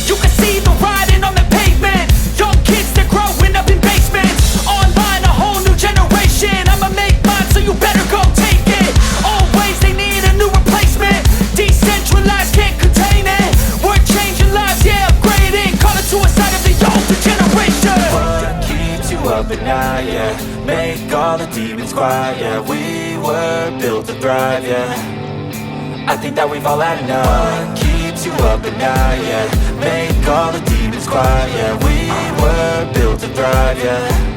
You can see the writing on the pavement. Young kids, they're growing up in basements. Online, a whole new generation. I'ma make mine, so you better go take it. Always, they need a new replacement. Decentralized, can't contain it. We're changing lives, yeah, upgrading. Call it suicide of the older generation. What keeps you up at night, yeah? Make all the demons quiet, yeah. We were built to thrive, yeah. I think that we've all had enough. What keeps you up at night, yeah? Make all the demons quiet, yeah. We were built to thrive, yeah.